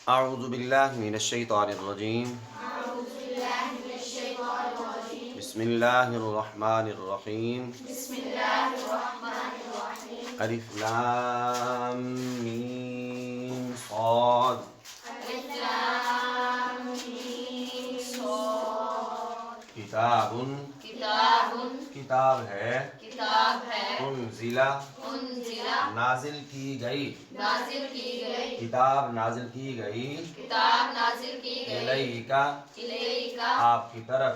اعوذ باللہ من الشیطان الرجیم بسم اللہ الرحمن الرحیم الف لام میم صاد کتاب کتاب ہے انزلہ نازل کی گئی کتاب نازل کی گئی الیکا آپ کی طرف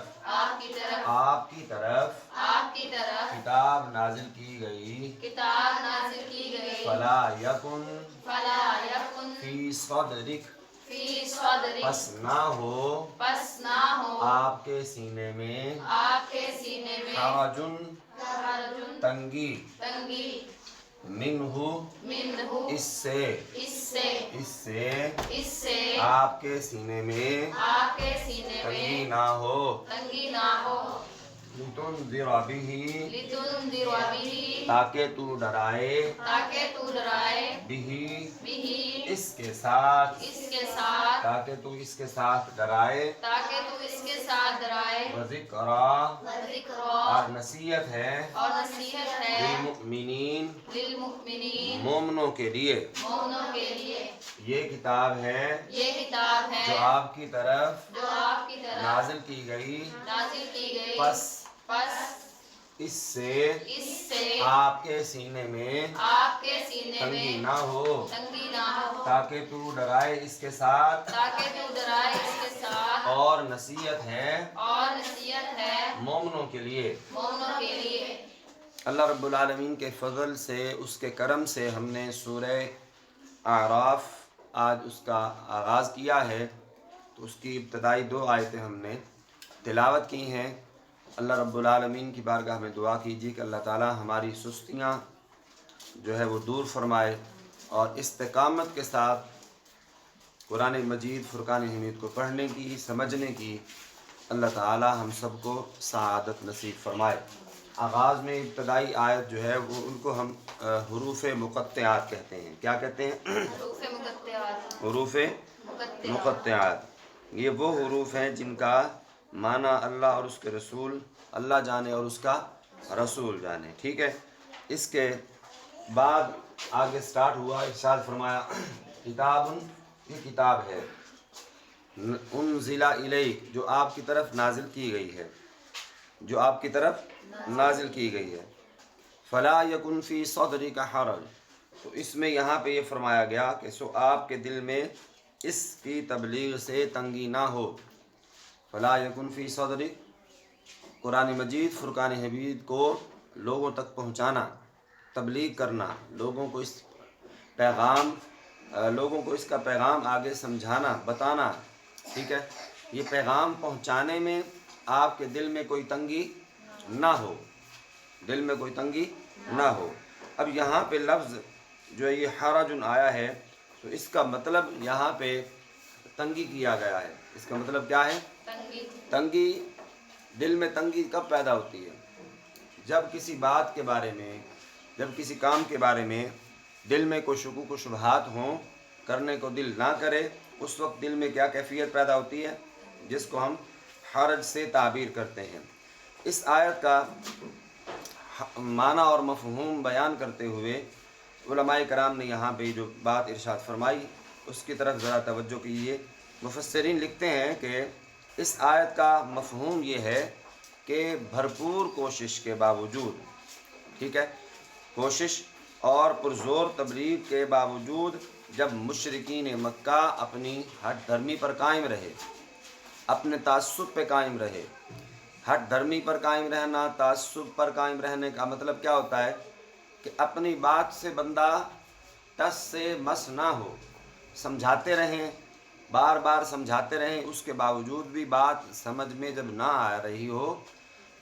کتاب نازل کی گئی فلا یکن فی صدرک پس نہ ہو آپ کے سینے میں حرجن تنگی منہ اس سے آپ کے سینے میں تنگی نہ ہو لتنذر بہ تاکہ تو ڈرائے بہ اس کے ساتھ تاکہ تو اس کے ساتھ ڈرائے وذکری اور نصیحت ہے للمؤمنین مومنوں کے لیے یہ کتاب ہے جو آپ کی طرف نازل کی گئی پس اس سے آپ کے سینے میں تنگی نہ ہو تاکہ تو ڈرائے اس کے ساتھ اور نصیحت ہے مومنوں کے لیے اللہ رب العالمین کے فضل سے اس کے کرم سے ہم نے سورہ اعراف آج اس کا آغاز کیا ہے تو اس کی ابتدائی 2 آیتیں ہم نے تلاوت کی ہیں۔ اللہ رب العالمین کی بارگاہ میں دعا کیجیے کہ اللہ تعالی ہماری سستیاں جو ہے وہ دور فرمائے اور استقامت کے ساتھ قرآن مجید فرقان حمید کو پڑھنے کی سمجھنے کی اللہ تعالی ہم سب کو سعادت نصیب فرمائے۔ آغاز میں ابتدائی آیت جو ہے وہ ان کو ہم حروف مقطعات کہتے ہیں۔ کیا کہتے ہیں؟ حروف مقطعات۔ یہ وہ حروف ہیں جن کا معنی اللہ اور اس کے رسول اللہ جانے اور اس کا رسول جانے، ٹھیک ہے۔ اس کے بعد آگے سٹارٹ ہوا، ارشاد فرمایا کتاب، یہ کتاب ہے انزل الیک جو آپ کی طرف نازل کی گئی ہے، جو آپ کی طرف نازل کی گئی ہے۔ فلا یکن فی صدرک حرج، تو اس میں یہاں پہ یہ فرمایا گیا کہ سو آپ کے دل میں اس کی تبلیغ سے تنگی نہ ہو۔ فلا یکن فی صدرک، قرآن مجید فرقان حمید کو لوگوں تک پہنچانا، تبلیغ کرنا، لوگوں کو اس کا پیغام آگے سمجھانا، بتانا، ٹھیک ہے۔ یہ پیغام پہنچانے میں آپ کے دل میں کوئی تنگی نہ ہو، دل میں کوئی تنگی نہ ہو۔ اب یہاں پہ لفظ جو ہے یہ حرج آیا ہے تو اس کا مطلب یہاں پہ تنگی کیا گیا ہے۔ اس کا مطلب کیا ہے؟ تنگی۔ دل میں تنگی کب پیدا ہوتی ہے؟ جب کسی بات کے بارے میں، جب کسی کام کے بارے میں دل میں کوئی شکوک و شبہات ہوں، کرنے کو دل نہ کرے، اس وقت دل میں کیا کیفیت پیدا ہوتی ہے؟ جس کو ہم حرج سے تعبیر کرتے ہیں۔ اس آیت کا معنی اور مفہوم بیان کرتے ہوئے علماء کرام نے یہاں پہ جو بات ارشاد فرمائی اس کی طرف ذرا توجہ کیجیے۔ مفسرین لکھتے ہیں کہ اس آیت کا مفہوم یہ ہے کہ بھرپور کوشش کے باوجود، ٹھیک ہے، کوشش اور پرزور تبلیغ کے باوجود جب مشرکین مکہ اپنی ہٹ دھرمی پر قائم رہے، اپنے تعصب پہ قائم رہے۔ ہٹ دھرمی پر قائم رہنا، تعصب پر قائم رہنے کا مطلب کیا ہوتا ہے؟ کہ اپنی بات سے بندہ ٹس سے مس نہ ہو، سمجھاتے رہیں، بار بار سمجھاتے رہیں، اس کے باوجود بھی بات سمجھ میں جب نہ آ رہی ہو،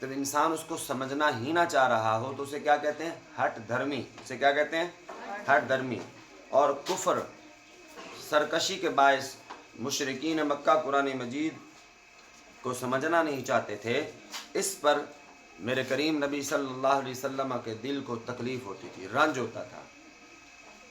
جب انسان اس کو سمجھنا ہی نہ چاہ رہا ہو تو اسے کیا کہتے ہیں؟ ہٹ دھرمی۔ اسے کیا کہتے ہیں؟ ہٹ دھرمی۔ اور کفر، سرکشی کے باعث مشرکین مکہ قرآن مجید کو سمجھنا نہیں چاہتے تھے۔ اس پر میرے کریم نبی صلی اللہ علیہ وسلم کے دل کو تکلیف ہوتی تھی، رنج ہوتا تھا،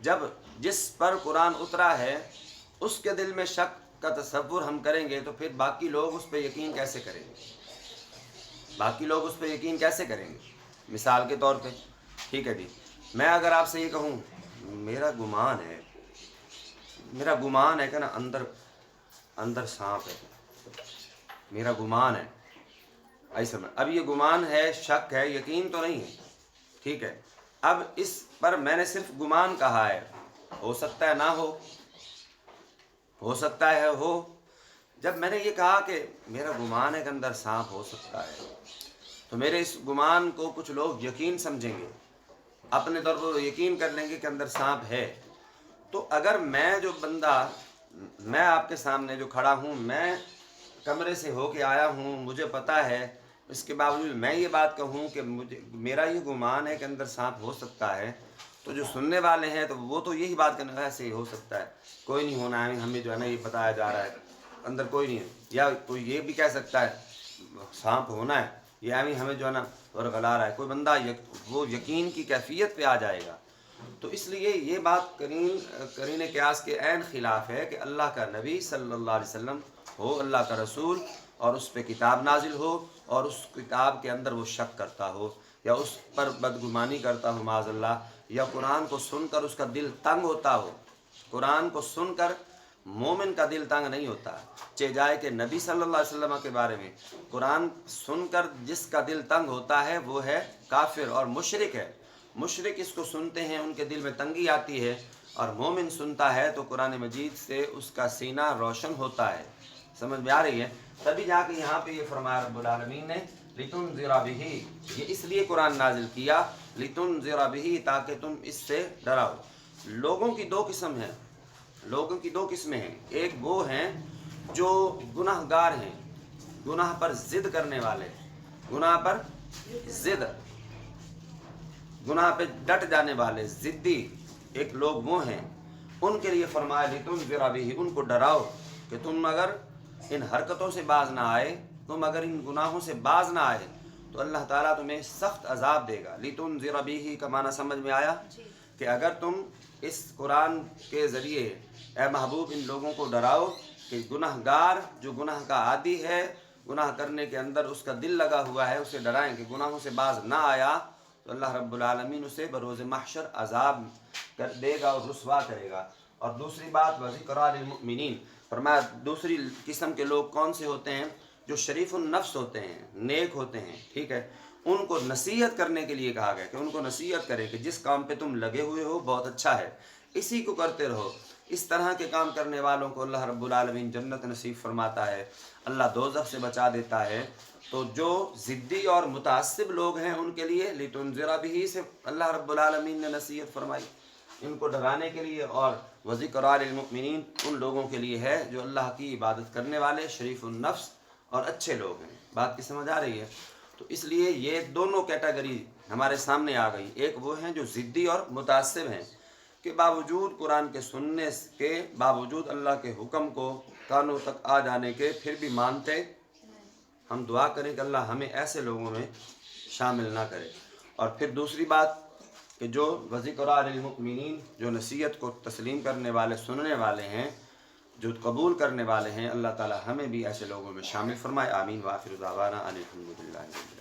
جب جس پر قرآن اترا ہے اس کے دل میں شک کا تصور ہم کریں گے تو پھر باقی لوگ اس پہ یقین کیسے کریں گے؟ باقی لوگ اس پہ یقین کیسے کریں گے؟ مثال کے طور پہ ٹھیک ہے جی، میں اگر آپ سے یہ کہوں میرا گمان ہے کہ نا اندر سانپ ہے، میرا گمان ہے ایسا میں، اب یہ گمان ہے، شک ہے، یقین تو نہیں ہے، ٹھیک ہے، اب اس پر میں نے صرف گمان کہا ہے، ہو سکتا ہے نہ ہو سکتا ہے ہو، جب میں نے یہ کہا کہ میرا گمان ہے کہ اندر سانپ ہو سکتا ہے تو میرے اس گمان کو کچھ لوگ یقین سمجھیں گے، اپنے طور پر یقین کر لیں گے کہ اندر سانپ ہے۔ تو اگر میں جو بندہ، میں آپ کے سامنے جو کھڑا ہوں، میں کمرے سے ہو کے آیا ہوں، مجھے پتہ ہے، اس کے باوجود میں یہ بات کہوں کہ میرا یہ گمان ہے کہ اندر سانپ ہو سکتا ہے، تو جو سننے والے ہیں تو وہ تو یہی بات کرنے ایسے ہی ہو سکتا ہے، کوئی نہیں ہونا ہے، ہمیں جو ہے نا یہ بتایا جا رہا ہے اندر کوئی نہیں ہے، یا کوئی یہ بھی کہہ سکتا ہے سانپ ہونا ہے، یہ ہمیں جو ہے نا ورغلا رہا ہے، کوئی بندہ وہ یقین کی کیفیت پہ آ جائے گا۔ تو اس لیے یہ بات قرین قیاس کے عین خلاف ہے کہ اللہ کا نبی صلی اللہ علیہ وسلم ہو، اللہ کا رسول، اور اس پہ کتاب نازل ہو اور اس کتاب کے اندر وہ شک کرتا ہو یا اس پر بدگمانی کرتا ہو معاذ اللہ، یا قرآن کو سن کر اس کا دل تنگ ہوتا ہو۔ قرآن کو سن کر مومن کا دل تنگ نہیں ہوتا، چہ جائے کہ نبی صلی اللہ علیہ وسلم کے بارے میں قرآن سن کر جس کا دل تنگ ہوتا ہے وہ ہے کافر اور مشرک ہے۔ مشرک اس کو سنتے ہیں، ان کے دل میں تنگی آتی ہے، اور مومن سنتا ہے تو قرآن مجید سے اس کا سینہ روشن ہوتا ہے۔ سمجھ میں آ رہی ہے؟ تبھی جا کے یہاں پہ یہ فرمایا رب العالمین نے لِتُنذِرَ بِهِ، یہ اس لیے قرآن نازل کیا لِتُنذِرَ بِهِ، تاکہ تم اس سے ڈراؤ۔ لوگوں کی دو قسمیں ہیں، ایک وہ ہیں جو گناہ گار ہیں، گناہ پر ضد کرنے والے، گناہ پہ ڈٹ جانے والے، ضدی ایک لوگ وہ ہیں، ان کے لیے فرمایا لِتُنذِرَ بِهِ، ان کو ڈراؤ کہ تم اگر ان حرکتوں سے باز نہ آئے، تم اگر ان گناہوں سے باز نہ آئے تو اللہ تعالیٰ تمہیں سخت عذاب دے گا۔ لِتُنذِرَ بِهِ کا معنی سمجھ میں آیا کہ اگر تم اس قرآن کے ذریعے اے محبوب ان لوگوں کو ڈراؤ کہ گناہ گار جو گناہ کا عادی ہے، گناہ کرنے کے اندر اس کا دل لگا ہوا ہے، اسے ڈرائیں کہ گناہوں سے باز نہ آیا تو اللہ رب العالمین اسے بروز محشر عذاب کر دے گا اور رسوا کرے گا۔ اور دوسری بات وَذِكْرَىٰ لِلْمُؤْمِنِينَ، فرمایا دوسری قسم کے لوگ کون سے ہوتے ہیں؟ جو شریف النفس ہوتے ہیں، نیک ہوتے ہیں، ٹھیک ہے، ان کو نصیحت کرنے کے لیے کہا گیا کہ ان کو نصیحت کرے کہ جس کام پہ تم لگے ہوئے ہو بہت اچھا ہے، اسی کو کرتے رہو۔ اس طرح کے کام کرنے والوں کو اللہ رب العالمین جنت نصیب فرماتا ہے، اللہ دوزخ سے بچا دیتا ہے۔ تو جو ضدی اور متعصب لوگ ہیں ان کے لیے لِتُنذِرَ بِهِ سے اللہ رب العالمین نے نصیحت فرمائی، ان کو ڈرانے کے لیے، اور وَذِكْرَىٰ لِلْمُؤْمِنِينَ ان لوگوں کے لیے ہے جو اللہ کی عبادت کرنے والے شریف النفس اور اچھے لوگ ہیں۔ بات کی سمجھ آ رہی ہے؟ تو اس لیے یہ دونوں کیٹیگری ہمارے سامنے آ گئی، ایک وہ ہیں جو ضدی اور متعصب ہیں کہ باوجود قرآن کے سننے کے، باوجود اللہ کے حکم کو کانوں تک آ جانے کے پھر بھی مانتے۔ ہم دعا کریں کہ اللہ ہمیں ایسے لوگوں میں شامل نہ کرے۔ اور پھر دوسری بات کہ جو وَذِكْرَىٰ لِلْمُؤْمِنِينَ جو نصیحت کو تسلیم کرنے والے، سننے والے ہیں، جو قبول کرنے والے ہیں، اللہ تعالی ہمیں بھی ایسے لوگوں میں شامل فرمائے۔ آمین۔ وآخر دعوانا ان الحمد للہ۔